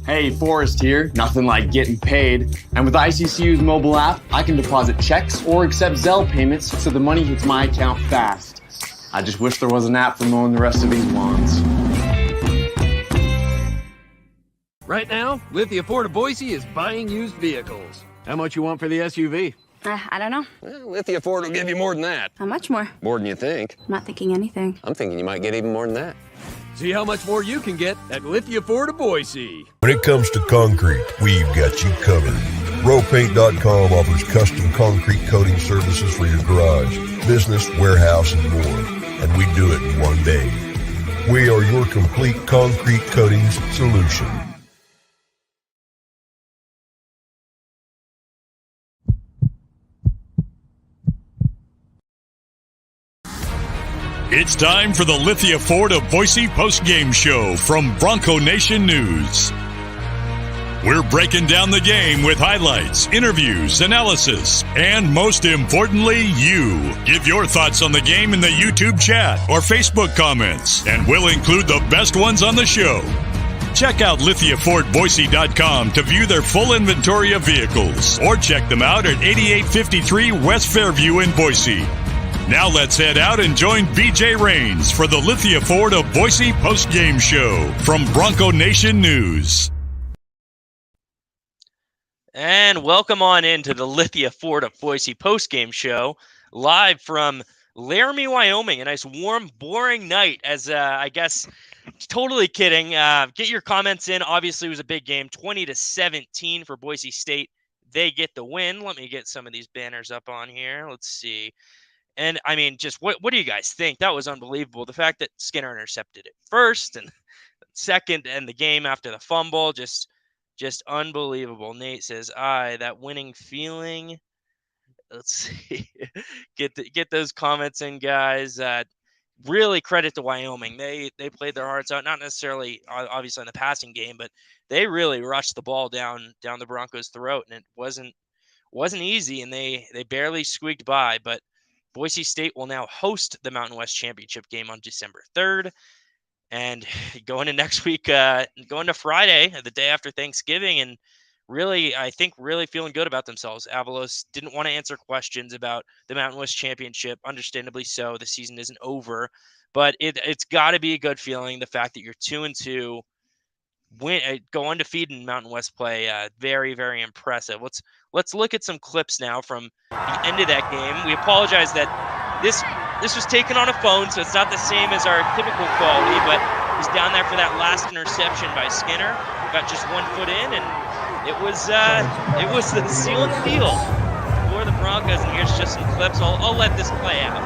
Hey, Forrest here. Nothing like getting paid. And with ICCU's mobile app, I can deposit checks or accept Zelle payments so the money hits my account fast. I just wish there was an app for mowing the rest of these lawns. Right now, Lithia Ford of Boise is buying used vehicles. How much you want for the SUV? I don't know. Well, Lithia Ford will give you more than that. How much more? More than you think. I'm not thinking anything. I'm thinking you might get even more than that. See how much more you can get at Lithia Ford of Boise. When it comes to concrete, we've got you covered. RowPaint.com offers custom concrete coating services for your garage, business, warehouse, and more. And we do it in one day. We are your complete concrete coatings solution. It's time for the Lithia Ford of Boise post-game show from Bronco Nation News. We're breaking down the game with highlights, interviews, analysis, and most importantly, you. Give your thoughts on the game in the YouTube chat or Facebook comments, and we'll include the best ones on the show. Check out LithiaFordBoise.com to view their full inventory of vehicles, or check them out at 8853 West Fairview in Boise. Now let's head out and join BJ Rains for the Lithia Ford of Boise post-game show from Bronco Nation News. And welcome on into the Lithia Ford of Boise post-game show, live from Laramie, Wyoming. A nice, warm, boring night as, I guess, totally kidding. Get your comments in. Obviously, it was a big game, 20-17 for Boise State. They get the win. Let me get some of these banners up on here. Let's see. And, I mean, just what do you guys think? That was unbelievable. The fact that Skinner intercepted it first and second and the game after the fumble, just unbelievable. Nate says, that winning feeling. Let's see. Get those comments in, guys. Really credit to Wyoming. They played their hearts out, not necessarily obviously in the passing game, but they really rushed the ball down the Broncos' throat, and it wasn't easy, and they barely squeaked by, but Boise State will now host the Mountain West Championship game on December 3rd. And going to next week, going to Friday, the day after Thanksgiving, and I think really feeling good about themselves. Avalos didn't want to answer questions about the Mountain West Championship. Understandably so. The season isn't over. But it's got to be a good feeling, the fact that you're 2-2, go undefeated in Mountain West play. Very, very impressive. Let's look at some clips now from the end of that game. We apologize that this was taken on a phone, so it's not the same as our typical quality, but he's down there for that last interception by Skinner. Got just 1 foot in, and it was the seal and deal for the Broncos. And here's just some clips. I'll let this play out.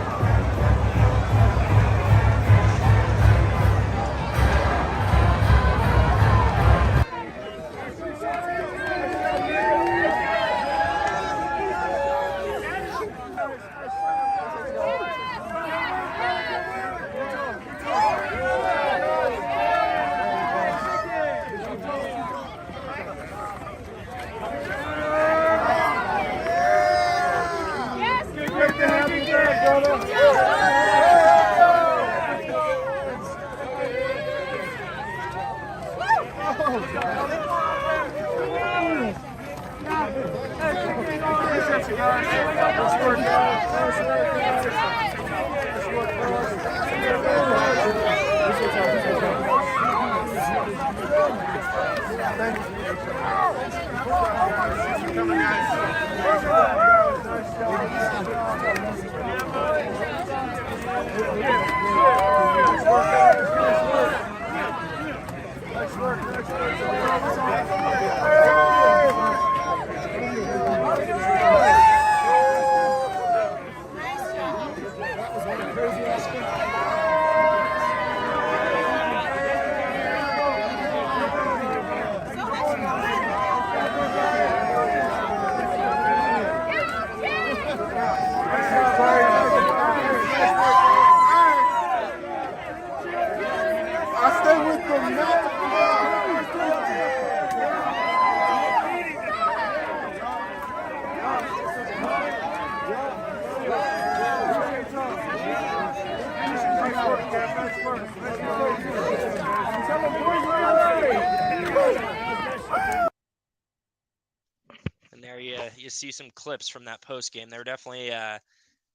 there. You see some clips from that post game. They were definitely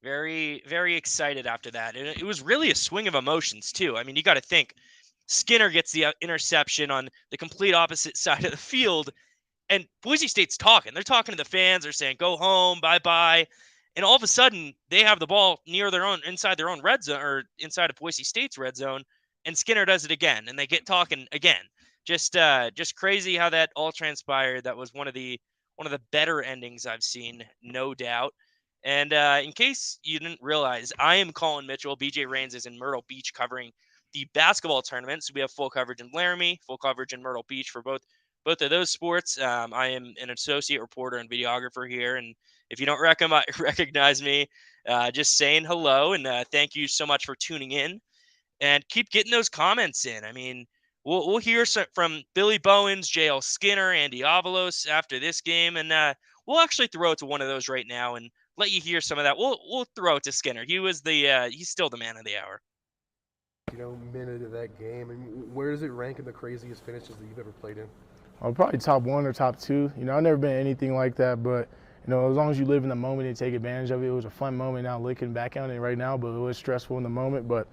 very, very excited after that. And it was really a swing of emotions too. I mean, you got to think Skinner gets the interception on the complete opposite side of the field, and Boise State's talking. They're talking to the fans. They're saying, "Go home, bye-bye." And all of a sudden, they have the ball near inside their own red zone, or inside of Boise State's red zone, and Skinner does it again, and they get talking again. Just crazy how that all transpired. That was one of the better endings I've seen, no doubt. And in case you didn't realize, I am Colin Mitchell. BJ Rains is in Myrtle Beach covering the basketball tournament. So we have full coverage in Laramie, full coverage in Myrtle Beach for both of those sports. I am an associate reporter and videographer here, and if you don't recognize me, just saying hello, and thank you so much for tuning in, and keep getting those comments in. I mean, we'll hear from Billy Bowens, JL Skinner, Andy Avalos after this game, and we'll actually throw it to one of those right now and let you hear some of that. We'll throw it to Skinner. He's still the man of the hour. Minute of that game, and where does it rank in the craziest finishes that you've ever played in? Probably top 1 or top 2. I've never been anything like that, but as long as you live in the moment and take advantage of it, it was a fun moment. Now looking back on it right now, but it was stressful in the moment. But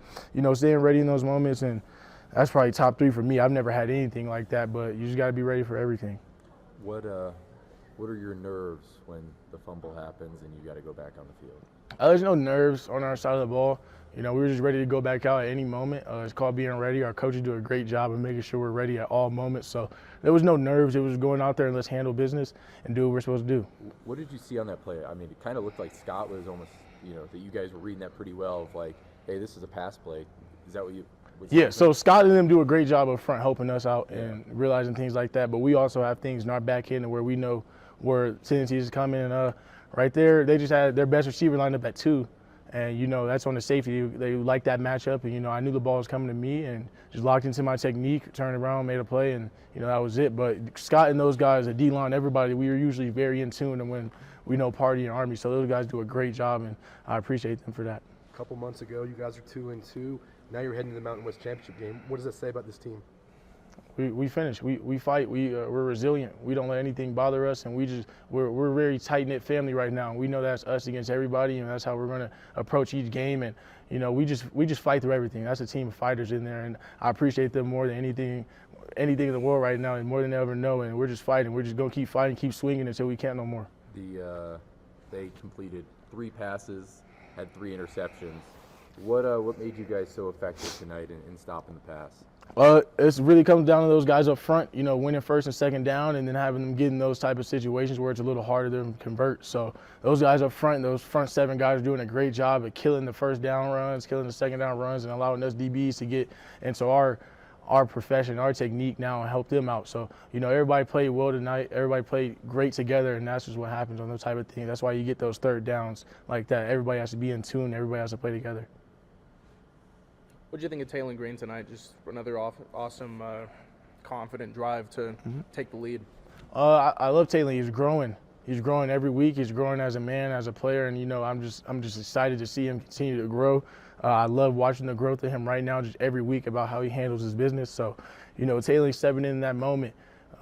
staying ready in those moments, and that's probably top 3 for me. I've never had anything like that, but you just got to be ready for everything. What are your nerves when the fumble happens and you got to go back on the field? There's no nerves on our side of the ball. We were just ready to go back out at any moment. It's called being ready. Our coaches do a great job of making sure we're ready at all moments. So there was no nerves. It was going out there and let's handle business and do what we're supposed to do. What did you see on that play? I mean, it kind of looked like Scott was almost, that you guys were reading that pretty well of like, hey, this is a pass play. Is that what you – Yeah, so Scott and them do a great job up front helping us out and realizing things like that. But we also have things in our back end where we know where tendencies is coming. And right there, they just had their best receiver lined up at 2. And, that's on the safety. They like that matchup. And, I knew the ball was coming to me and just locked into my technique, turned around, made a play, and, that was it. But Scott and those guys, the D-line, everybody, we were usually very in tune. And when we know Party and Army, so those guys do a great job, and I appreciate them for that. A couple months ago, you guys are 2-2. Now you're heading to the Mountain West Championship game. What does that say about this team? We finish. We fight. We're resilient. We don't let anything bother us, and we're a very tight-knit family right now. We know that's us against everybody, and that's how we're going to approach each game. And we just fight through everything. That's a team of fighters in there, and I appreciate them more than anything in the world right now, and more than they ever know. And we're just fighting. We're just going to keep fighting, keep swinging until we can't no more. They completed 3 passes, had 3 interceptions. What made you guys so effective tonight in stopping the pass? It really comes down to those guys up front, winning first and second down, and then having them get in those type of situations where it's a little harder to convert. So those guys up front, those front 7 guys are doing a great job at killing the first down runs, killing the second down runs, and allowing us DBs to get into our profession, our technique now, and help them out. So, everybody played well tonight. Everybody played great together, and that's just what happens on those type of things. That's why you get those third downs like that. Everybody has to be in tune. Everybody has to play together. What did you think of Taylor Green tonight? Just another awesome, confident drive to take the lead. I love Taylor. He's growing. He's growing every week. He's growing as a man, as a player, and I'm just excited to see him continue to grow. I love watching the growth of him right now, just every week about how he handles his business. So, Taylor stepping in that moment.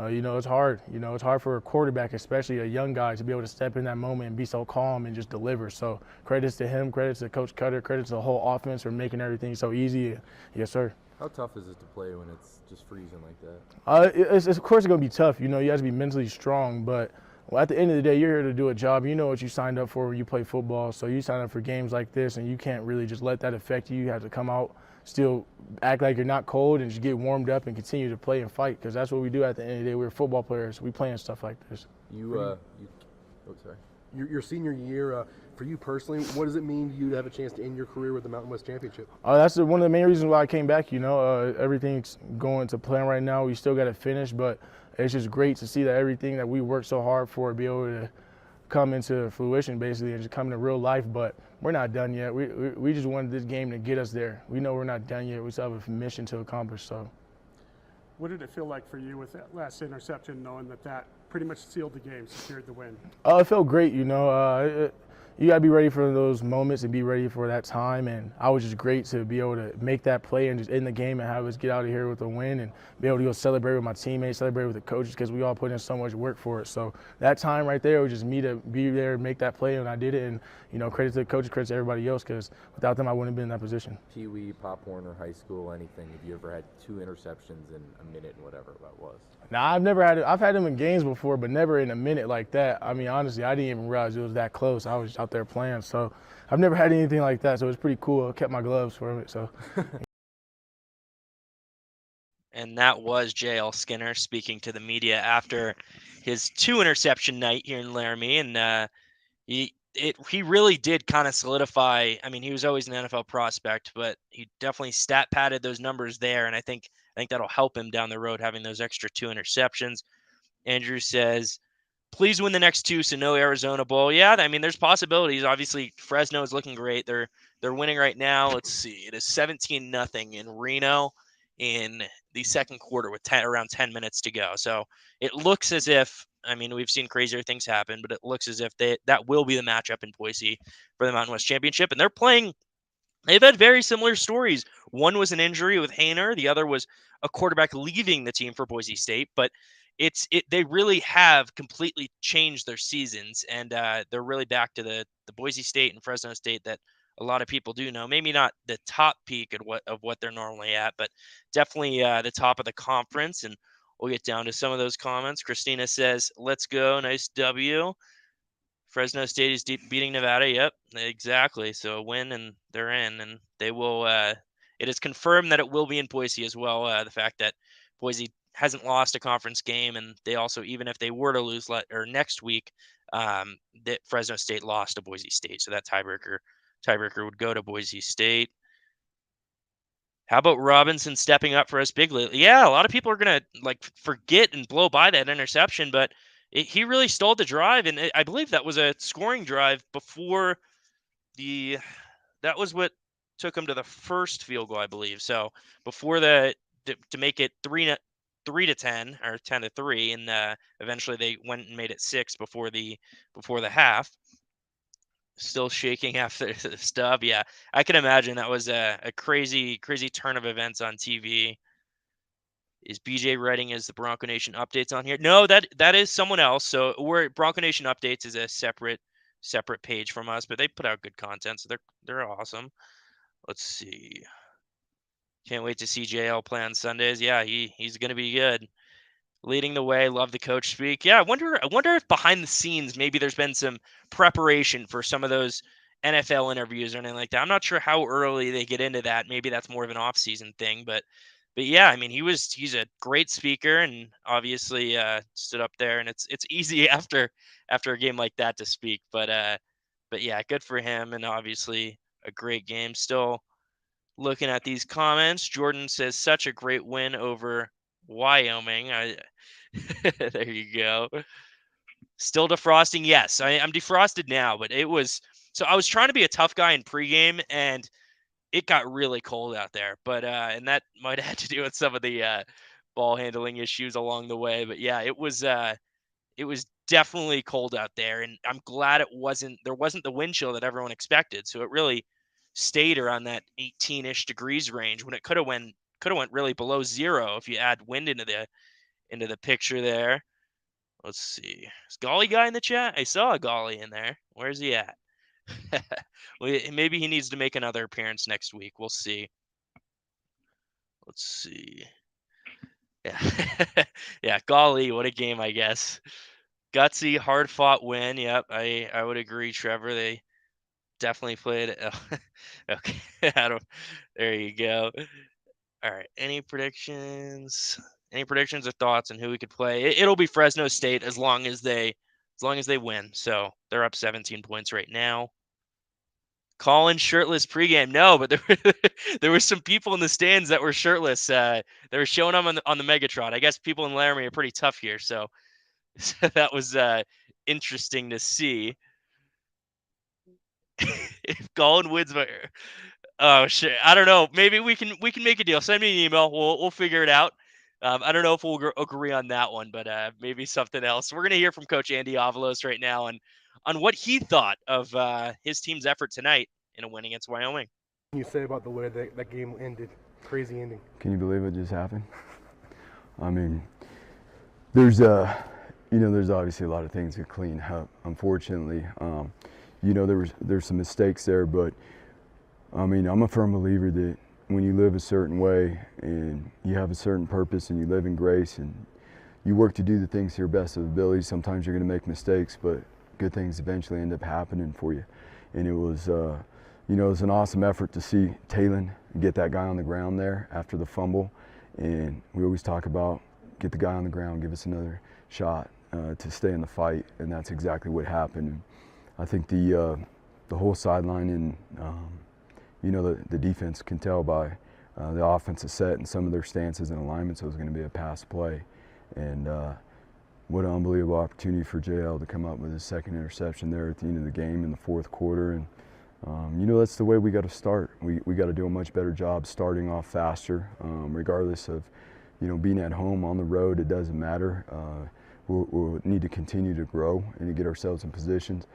It's hard. It's hard for a quarterback, especially a young guy, to be able to step in that moment and be so calm and just deliver. So credits to him, credits to Coach Cutter, credits to the whole offense for making everything so easy. Yes, sir. How tough is it to play when it's just freezing like that? It's of course, it's going to be tough. You have to be mentally strong. But at the end of the day, you're here to do a job. You know what you signed up for when you play football. So you sign up for games like this, and you can't really just let that affect you. You have to come out, still act like you're not cold, and just get warmed up and continue to play and fight, because that's what we do at the end of the day. We're football players. We play in stuff like this. Your senior year, for you personally, what does it mean to you to have a chance to end your career with the Mountain West Championship? That's one of the main reasons why I came back. Everything's going to plan right now. We still got to finish, but it's just great to see that everything that we worked so hard for be able to come into fruition, basically, and just come into real life. But we're not done yet. We just wanted this game to get us there. We know we're not done yet. We still have a mission to accomplish. So, what did it feel like for you with that last interception, knowing that pretty much sealed the game, secured the win? It felt great. you got to be ready for those moments and be ready for that time. And I was just great to be able to make that play and just end the game and have us get out of here with a win and be able to go celebrate with my teammates, celebrate with the coaches, because we all put in so much work for it. So that time right there was just me to be there and make that play, and I did it. And, credit to the coaches, credit to everybody else, because without them, I wouldn't have been in that position. Pee Wee, Pop Warner, high school, anything. Have you ever had 2 interceptions in a minute and whatever that was? Now, I've had them in games before, but never in a minute like that. I mean, honestly, I didn't even realize it was that close. I was out there playing, so I've never had anything like that. So it was pretty cool. I kept my gloves for it. So. And that was J.L. Skinner speaking to the media after his 2 interception night here in Laramie, and he really did kind of solidify. I mean, he was always an NFL prospect, but he definitely stat padded those numbers there, and I think that'll help him down the road having those extra 2 interceptions. Andrew says, please win the next 2, so no Arizona Bowl. Yeah, I mean, there's possibilities. Obviously, Fresno is looking great. They're winning right now. Let's see. It is 17-0 in Reno in the second quarter with around 10 minutes to go. So it looks as if, I mean, we've seen crazier things happen, but it looks as if that will be the matchup in Boise for the Mountain West Championship. And they've had very similar stories. One was an injury with Hainer. The other was a quarterback leaving the team for Boise State. But they really have completely changed their seasons, and they're really back to the Boise State and Fresno State that a lot of people do know. Maybe not the top peak of what they're normally at, but definitely the top of the conference. And we'll get down to some of those comments. Christina says, let's go. Nice W. Fresno State is beating Nevada. Yep, exactly. So a win and they're in, and they will. It is confirmed that it will be in Boise as well. The fact that Boise hasn't lost a conference game, and they also, even if they were to lose next week, that Fresno State lost to Boise State, so that tiebreaker would go to Boise State. How about Robinson stepping up for us big lately? Yeah, a lot of people are gonna forget and blow by that interception, but he really stole the drive, and I believe that was a scoring drive before that was what took him to the first field goal, I believe. So before to make it 3-10 or 10-3, and eventually they went and made it 6 before the half. Still shaking after the stub. Yeah, I can imagine that was a crazy turn of events on TV. Is BJ writing as the Bronco Nation updates on here? No, that is someone else. So Bronco Nation updates is a separate page from us, but they put out good content, so they're awesome. Let's see. Can't wait to see JL play on Sundays. Yeah, he's gonna be good. Leading the way, love the coach speak. Yeah, I wonder if behind the scenes maybe there's been some preparation for some of those NFL interviews or anything like that. I'm not sure how early they get into that. Maybe that's more of an off-season thing, but yeah, I mean, he's a great speaker, and obviously stood up there, and it's easy after a game like that to speak, but yeah, good for him, and obviously a great game. Still looking at these comments, Jordan says such a great win over Wyoming. There you go. Still defrosting. Yes, I'm defrosted now, but it was, so I was trying to be a tough guy in pregame, and it got really cold out there, but and that might have had to do with some of the ball handling issues along the way. But yeah, it was definitely cold out there, and I'm glad there wasn't the wind chill that everyone expected. So it really stayed around that 18-ish degrees range when it could have went really below 0 if you add wind into the picture there. Let's see. Is Golly guy in the chat? I saw a Golly in there. Where's he at? Maybe he needs to make another appearance next week. We'll see. Let's see. Yeah. Yeah, golly, what a game, I guess. Gutsy, hard-fought win. Yep, I would agree, Trevor. They definitely played. Okay. There you go. All right. Any predictions? Any predictions or thoughts on who we could play? It'll be Fresno State as long as they win. So they're up 17 points right now. Colin shirtless pregame. No, but there were some people in the stands that were shirtless. They were showing them on the Megatron. I guess people in Laramie are pretty tough here, so that was interesting to see. If Colin wins, oh shit, I don't know. Maybe we can make a deal. Send me an email. We'll figure it out. I don't know if we'll agree on that one, but maybe something else. We're gonna hear from Coach Andy Avalos right now on what he thought of his team's effort tonight in a win against Wyoming. What can you say about the way that game ended? Crazy ending. Can you believe it just happened? I mean, there's obviously a lot of things to clean up. Unfortunately, there's some mistakes there, but I mean, I'm a firm believer that when you live a certain way and you have a certain purpose and you live in grace and you work to do the things to your best of ability, sometimes you're going to make mistakes, but good things eventually end up happening for you. And it was, it was an awesome effort to see Talon get that guy on the ground there after the fumble. And we always talk about get the guy on the ground, give us another shot to stay in the fight, and that's exactly what happened. And I think the whole sideline and the defense can tell by the offensive set and some of their stances and alignments it was going to be a pass play. And what an unbelievable opportunity for JL to come up with his second interception there at the end of the game in the fourth quarter. And that's the way we got to start. We got to do a much better job starting off faster, regardless of being at home, on the road. It doesn't matter. We'll need to continue to grow and to get ourselves in positions.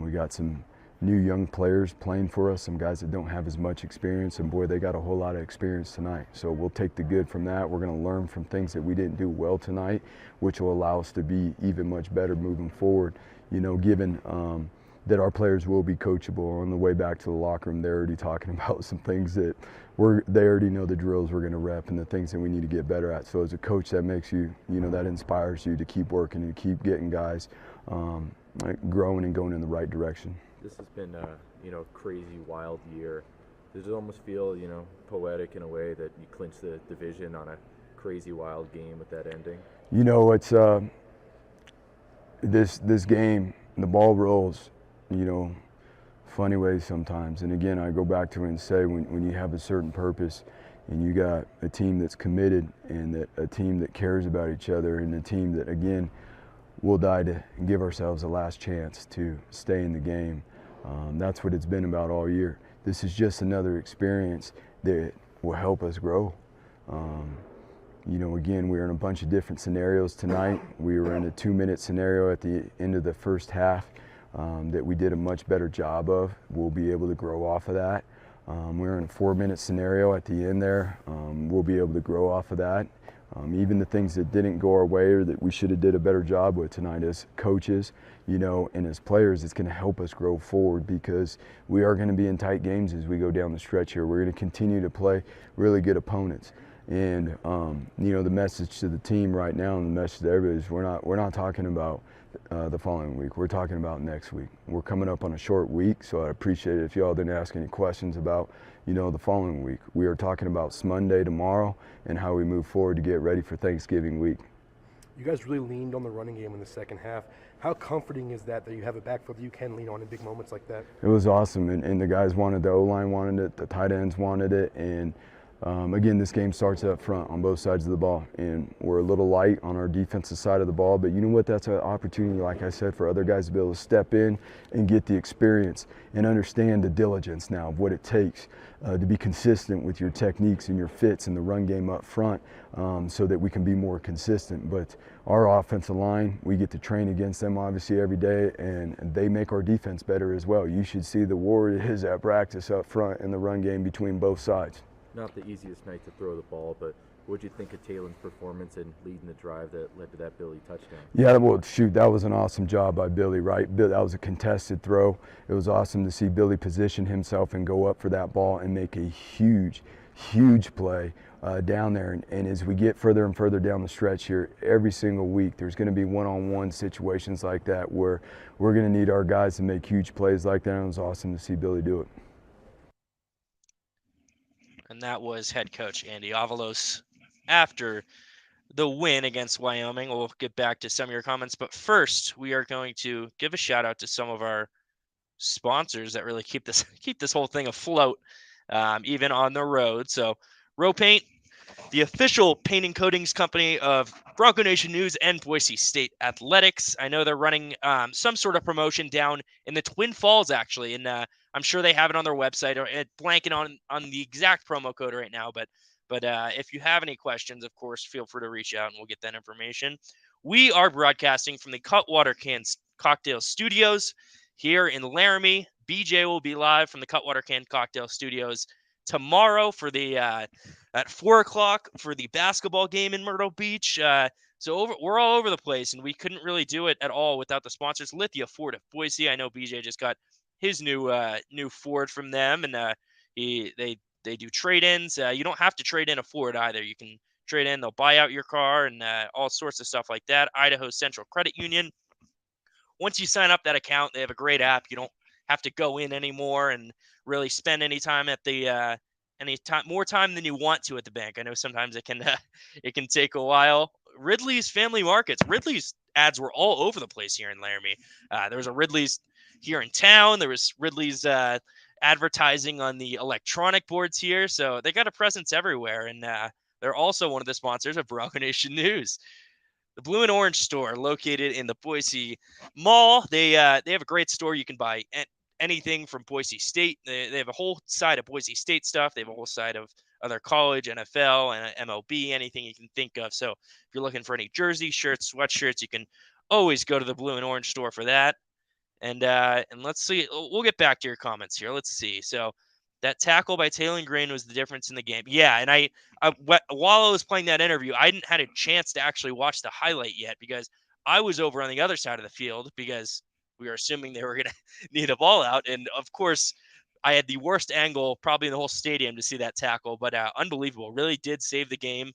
We got some new young players playing for us, some guys that don't have as much experience, and boy, they got a whole lot of experience tonight. So we'll take the good from that. We're going to learn from things that we didn't do well tonight, which will allow us to be even much better moving forward, given that our players will be coachable. On the way back to the locker room, they're already talking about some things that they already know the drills we're going to rep and the things that we need to get better at. So as a coach, that makes you, that inspires you to keep working and keep getting guys growing and going in the right direction. This has been a crazy, wild year. Does it almost feel, poetic in a way that you clinched the division on a crazy, wild game with that ending? It's this game, the ball rolls, funny ways sometimes. And again, I go back to it and say when you have a certain purpose and you got a team that's committed and a team that cares about each other and a team that, again, we'll die to give ourselves a last chance to stay in the game. That's what it's been about all year. This is just another experience that will help us grow. Again, we were in a bunch of different scenarios tonight. We were in a 2-minute scenario at the end of the first half that we did a much better job of. We'll be able to grow off of that. We were in a 4-minute scenario at the end there. We'll be able to grow off of that. Even the things that didn't go our way or that we should have did a better job with tonight as coaches, and as players, it's going to help us grow forward because we are going to be in tight games as we go down the stretch here. We're going to continue to play really good opponents. And, the message to the team right now and the message to everybody is we're not talking about the following week. We're talking about next week. We're coming up on a short week, so I'd appreciate it if y'all didn't ask any questions about, the following week. We are talking about Monday tomorrow and how we move forward to get ready for Thanksgiving week. You guys really leaned on the running game in the second half. How comforting is that you have a backfield that you can lean on in big moments like that? It was awesome, and the guys wanted, the O-line wanted it, the tight ends wanted it, and again, this game starts up front on both sides of the ball, and we're a little light on our defensive side of the ball, but you know what? That's an opportunity, like I said, for other guys to be able to step in and get the experience and understand the diligence now of what it takes to be consistent with your techniques and your fits in the run game up front so that we can be more consistent. But our offensive line, we get to train against them obviously every day, and they make our defense better as well. You should see the war it is at practice up front in the run game between both sides. Not the easiest night to throw the ball, but what did you think of Talon's performance in leading the drive that led to that Billy touchdown? Yeah, well, shoot, that was an awesome job by Billy, right? That was a contested throw. It was awesome to see Billy position himself and go up for that ball and make a huge, huge play down there. And as we get further and further down the stretch here, every single week there's going to be one-on-one situations like that where we're going to need our guys to make huge plays like that, and it was awesome to see Billy do it. And that was head coach Andy Avalos after the win against Wyoming. We'll get back to some of your comments, but first we are going to give a shout out to some of our sponsors that really keep this whole thing afloat, even on the road. So Row Paint, the official painting coatings company of Bronco Nation News and Boise State Athletics. I know they're running some sort of promotion down in the Twin Falls, actually, and I'm sure they have it on their website, or blanking on the exact promo code right now. But if you have any questions, of course, feel free to reach out and we'll get that information. We are broadcasting from the Cutwater Cocktail Studios here in Laramie. BJ will be live from the Cutwater Can Cocktail Studios tomorrow for the at 4 o'clock for the basketball game in Myrtle Beach. We're all over the place, and we couldn't really do it at all without the sponsors. Lithia Ford of Boise. I know BJ just got his new Ford from them, and they do trade-ins. You don't have to trade in a Ford either. You can trade in. They'll buy out your car and all sorts of stuff like that. Idaho Central Credit Union. Once you sign up that account, they have a great app. You don't have to go in anymore and really spend any time at the more time than you want to at the bank. I know sometimes it can take a while. Ridley's Family Markets. Ridley's ads were all over the place here in Laramie. There was a Ridley's here in town. There was Ridley's advertising on the electronic boards here. So they got a presence everywhere. And they're also one of the sponsors of Bronco Nation News. The Blue and Orange store located in the Boise Mall. They have a great store. You can buy anything from Boise State. They have a whole side of Boise State stuff. They have a whole side of other college, NFL, and MLB, anything you can think of. So if you're looking for any jersey, shirts, sweatshirts, you can always go to the Blue and Orange store for that. And let's see. We'll get back to your comments here. Let's see. So that tackle by Taylor Green was the difference in the game. Yeah, and while I was playing that interview, I hadn't had a chance to actually watch the highlight yet because I was over on the other side of the field because we were assuming they were going to need a ball out. And, of course, I had the worst angle probably in the whole stadium to see that tackle. But unbelievable. Really did save the game.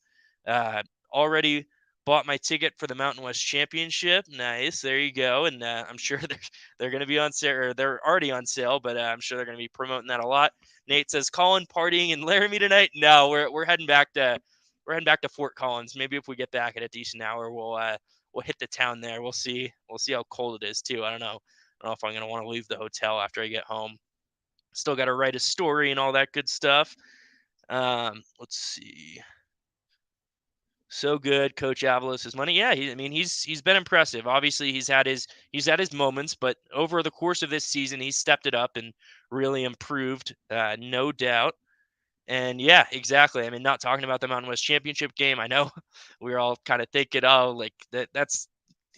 Already bought my ticket for the Mountain West Championship. Nice. There you go. And I'm sure they're going to be on sale, or they're already on sale, but I'm sure they're going to be promoting that a lot. Nate says, Colin partying in Laramie tonight? No, we're heading back to Fort Collins. Maybe if we get back at a decent hour, we'll hit the town there. We'll see how cold it is too. I don't know if I'm going to want to leave the hotel after I get home. Still got to write a story and all that good stuff. Let's see. So good, Coach Avalos' money. Yeah, he's been impressive. Obviously, he's had his moments, but over the course of this season, he's stepped it up and really improved, no doubt. And yeah, exactly. I mean, not talking about the Mountain West Championship game. I know we were all kind of thinking, oh, like that's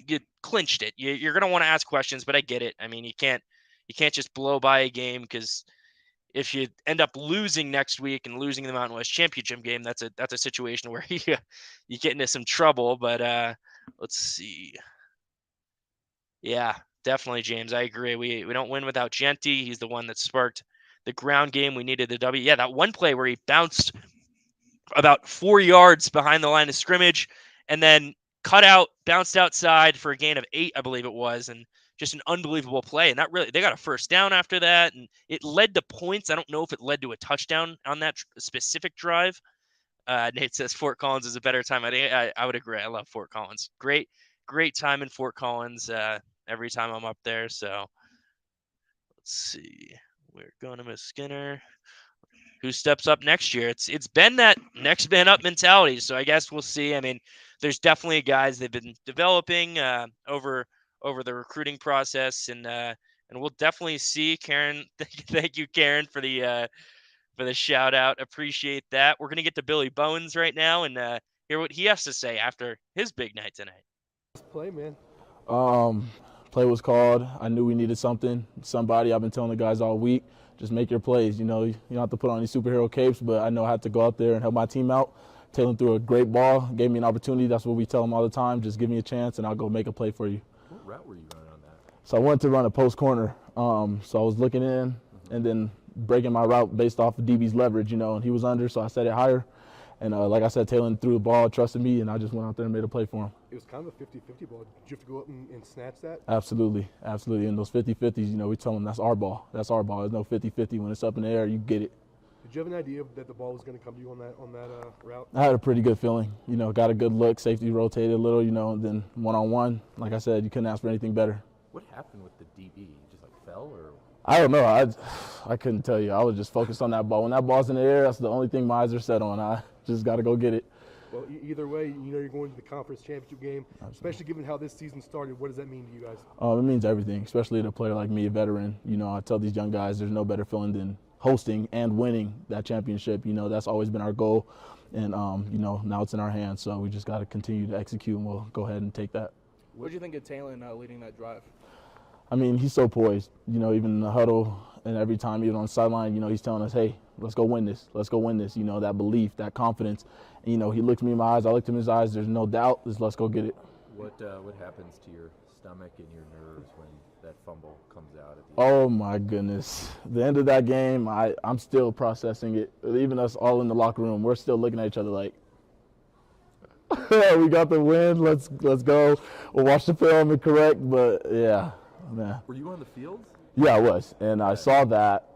you clinched it. You're gonna want to ask questions, but I get it. I mean, you can't just blow by a game because if you end up losing next week and losing the Mountain West Championship game, that's a situation where you get into some trouble. But let's see. Yeah, definitely, James. I agree. We don't win without Genty. He's the one that sparked the ground game. We needed the W. Yeah, that one play where he bounced about 4 yards behind the line of scrimmage and then cut out, bounced outside for a gain of 8, I believe it was, and just an unbelievable play. And they got a first down after that, and it led to points. I don't know if it led to a touchdown on that specific drive. Nate says Fort Collins is a better time. I would agree. I love Fort Collins. Great time in Fort Collins every time I'm up there. So let's see. We're going to Miss Skinner. Who steps up next year? It's been that next man up mentality. So I guess we'll see. I mean, there's definitely guys they've been developing over the recruiting process, and we'll definitely see. Karen, thank you, Karen, for the shout out. Appreciate that. We're gonna get to Billy Bones right now and hear what he has to say after his big night tonight. Let's play, man. Play was called. I knew we needed somebody. I've been telling the guys all week, just make your plays. You know, you don't have to put on these superhero capes, but I know I have to go out there and help my team out. Taylor threw a great ball, gave me an opportunity. That's what we tell them all the time. Just give me a chance, and I'll go make a play for you. What route were you running on that? So I wanted to run a post corner. So I was looking in and then breaking my route based off of DB's leverage, and he was under, so I set it higher. And like I said, Taylor threw the ball, trusted me, and I just went out there and made a play for him. It was kind of a 50-50 ball. Did you have to go up and snatch that? Absolutely. In those 50-50s, we tell them that's our ball. That's our ball. There's no 50-50. When it's up in the air, you get it. Did you have an idea that the ball was going to come to you on that route? I had a pretty good feeling. Got a good look. Safety rotated a little, and then one-on-one, like I said, you couldn't ask for anything better. What happened with the DB? He just fell or? I don't know. I couldn't tell you. I was just focused on that ball. When that ball's in the air, that's the only thing my eyes are set on. I just got to go get it. Well, either way, you're going to the conference championship game, especially given how this season started. What does that mean to you guys? It means everything, especially to a player like me, a veteran. I tell these young guys there's no better feeling than hosting and winning that championship. That's always been our goal. And, now it's in our hands. So we just got to continue to execute, and we'll go ahead and take that. What did you think of Taylor leading that drive? I mean, he's so poised. You know, even in the huddle and every time, even on the sideline, you know, he's telling us, hey, let's go win this. Let's go win this. You know, that belief, that confidence. And, you know, he looked me in my eyes. I looked him in his eyes. There's no doubt. Just let's go get it. What happens to your stomach and your nerves when that fumble comes out at the end? Oh, my goodness. The end of that game, I'm still processing it. Even us all in the locker room, we're still looking at each other like, we got the win. Let's go. We'll watch the film and correct. But, yeah, man. Were you on the field? Yeah, I was. And I saw that,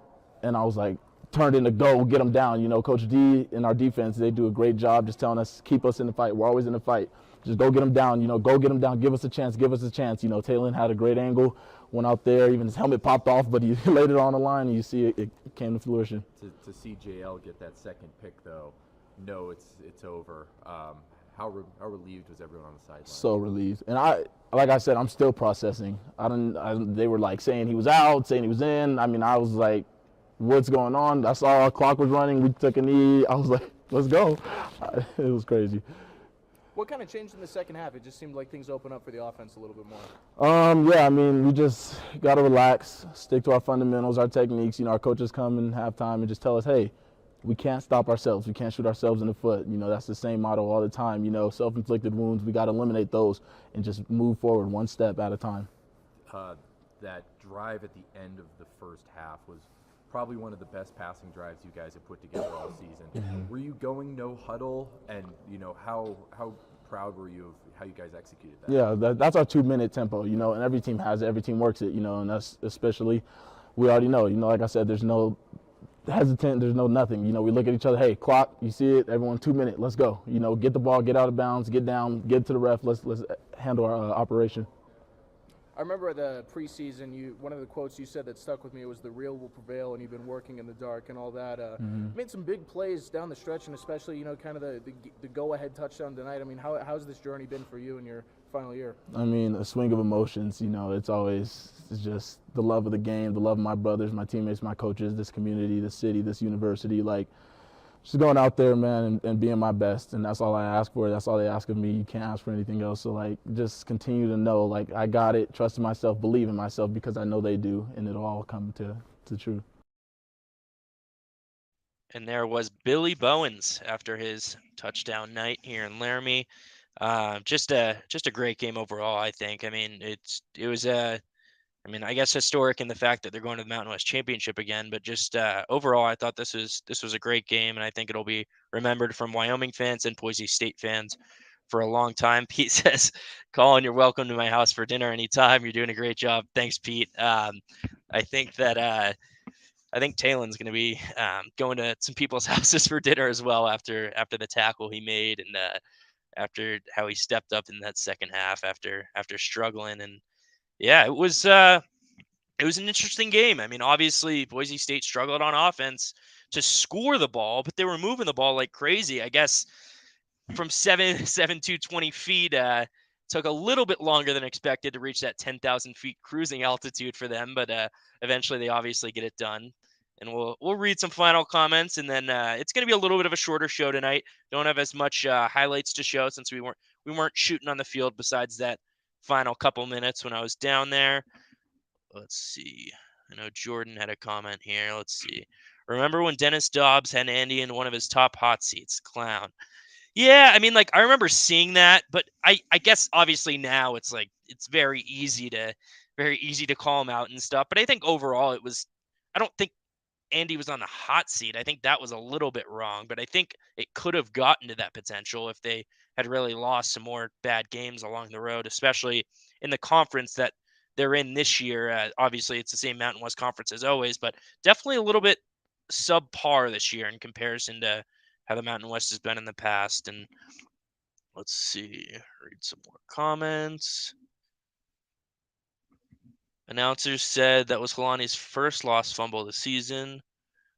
and I was like, turned into go, get them down. You know, Coach D and our defense, they do a great job just telling us, keep us in the fight. We're always in the fight. Just go get them down. You know, go get them down. Give us a chance. Give us a chance. You know, Taylor had a great angle, went out there. Even his helmet popped off, but he laid it on the line, and you see it came to fruition. To see JL get that second pick, though, no, it's over. How relieved was everyone on the sideline? So relieved. And like I said, I'm still processing. They were like saying he was out, saying he was in. I mean, I was like, what's going on? I saw a clock was running. We took a knee. I was like, let's go. It was crazy. What kind of changed in the second half? It just seemed like things opened up for the offense a little bit more. Yeah, I mean, we just got to relax, stick to our fundamentals, our techniques. You know, our coaches come in halftime and just tell us, hey, we can't stop ourselves. We can't shoot ourselves in the foot. You know, that's the same motto all the time. You know, self-inflicted wounds, we got to eliminate those and just move forward one step at a time. That drive at the end of the first half was probably one of the best passing drives you guys have put together all season. Mm-hmm. Were you going no huddle? And, you know, how proud were you of how you guys executed that? Yeah, that's our 2-minute tempo, you know, and every team has it. Every team works it, you know, and that's especially, we already know, you know, like I said, there's no hesitant, there's no nothing. You know, we look at each other, hey, clock, you see it, everyone 2 minutes, let's go. You know, get the ball, get out of bounds, get down, get to the ref, let's handle our operation. I remember the preseason, one of the quotes you said that stuck with me was the real will prevail, and you've been working in the dark and all that. Made some big plays down the stretch, and especially, you know, kind of the go-ahead touchdown tonight. I mean, how's this journey been for you in your final year? I mean, a swing of emotions, you know, it's just the love of the game, the love of my brothers, my teammates, my coaches, this community, this city, this university, like, just going out there, man, and being my best, and that's all I ask for. That's all they ask of me. You can't ask for anything else. So, like, just continue to know, like, I got it, trust in myself, believe in myself, because I know they do, and it'll all come to truth. And there was Billy Bowens after his touchdown night here in Laramie. Just a great game overall, I think. I mean, it was I guess historic in the fact that they're going to the Mountain West Championship again, but just overall, I thought this was a great game, and I think it'll be remembered from Wyoming fans and Boise State fans for a long time. Pete says, Colin, you're welcome to my house for dinner anytime. You're doing a great job. Thanks, Pete. I think Taylor's going to be going to some people's houses for dinner as well after the tackle he made and after how he stepped up in that second half after struggling. And yeah, it was an interesting game. I mean, obviously Boise State struggled on offense to score the ball, but they were moving the ball like crazy. I guess from 7 to 20 feet, took a little bit longer than expected to reach that 10,000 feet cruising altitude for them, but eventually they obviously get it done. And we'll read some final comments, and then it's going to be a little bit of a shorter show tonight. Don't have as much highlights to show since we weren't shooting on the field besides that final couple minutes when I was down there. Let's see. I know Jordan had a comment here. Let's see. Remember when Dennis Dobbs had Andy in one of his top hot seats? Clown. Yeah, I mean, like, I remember seeing that, but I guess obviously now it's like it's very easy to call him out and stuff. But I think overall I don't think Andy was on the hot seat. I think that was a little bit wrong, but I think it could have gotten to that potential if they had really lost some more bad games along the road, especially in the conference that they're in this year. Obviously, it's the same Mountain West Conference as always, but definitely a little bit subpar this year in comparison to how the Mountain West has been in the past. And let's see, read some more comments. Announcers said that was Kalani's first lost fumble of the season.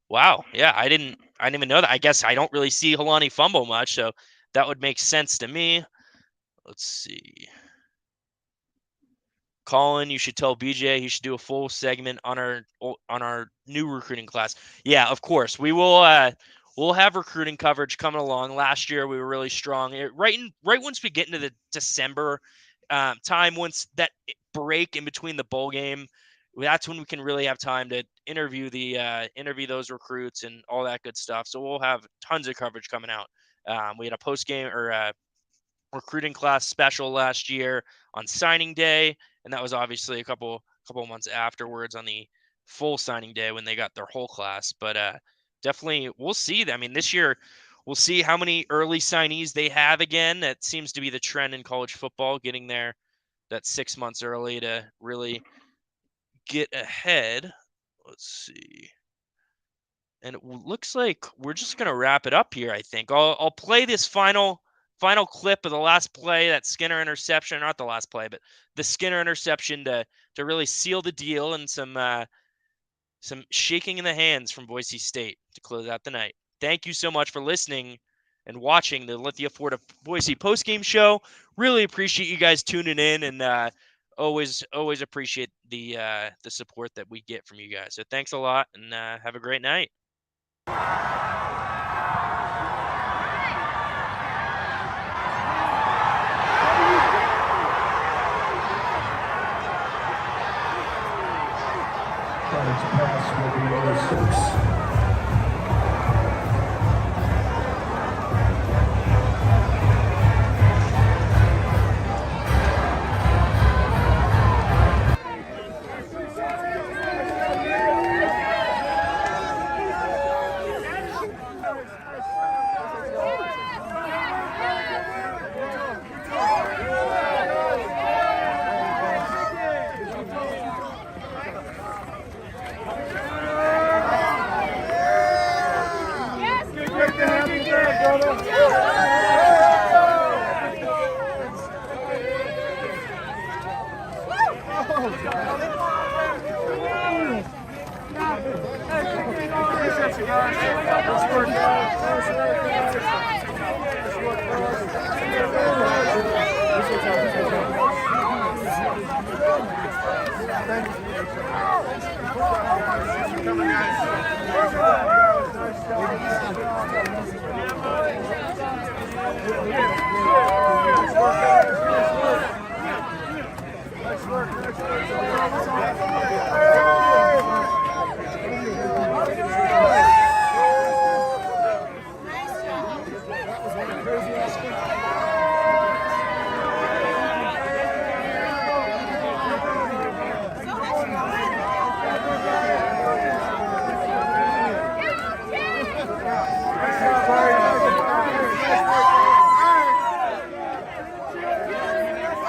Wow. Yeah, I didn't even know that. I guess I don't really see Kalani fumble much, so that would make sense to me. Let's see. Colin, you should tell BJ he should do a full segment on our new recruiting class. Yeah, of course. We will we'll have recruiting coverage coming along. Last year we were really strong. Right once we get into the December, time once that break in between the bowl game. That's when we can really have time to interview those recruits and all that good stuff. So we'll have tons of coverage coming out. We had a post game or a recruiting class special last year on signing day, and that was obviously a couple months afterwards on the full signing day when they got their whole class. But definitely we'll see. I mean, this year we'll see how many early signees they have again. That seems to be the trend in college football, getting there that 6 months early to really get ahead. Let's see. And it looks like we're just going to wrap it up here, I think. I'll play this final clip of the last play, that Skinner interception, not the last play, but the Skinner interception to really seal the deal, and some shaking in the hands from Boise State to close out the night. Thank you so much for listening and watching the Lithia Ford of Boise postgame show. Really appreciate you guys tuning in, and always appreciate the support that we get from you guys. So thanks a lot, and have a great night.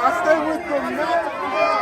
I stay with them, man.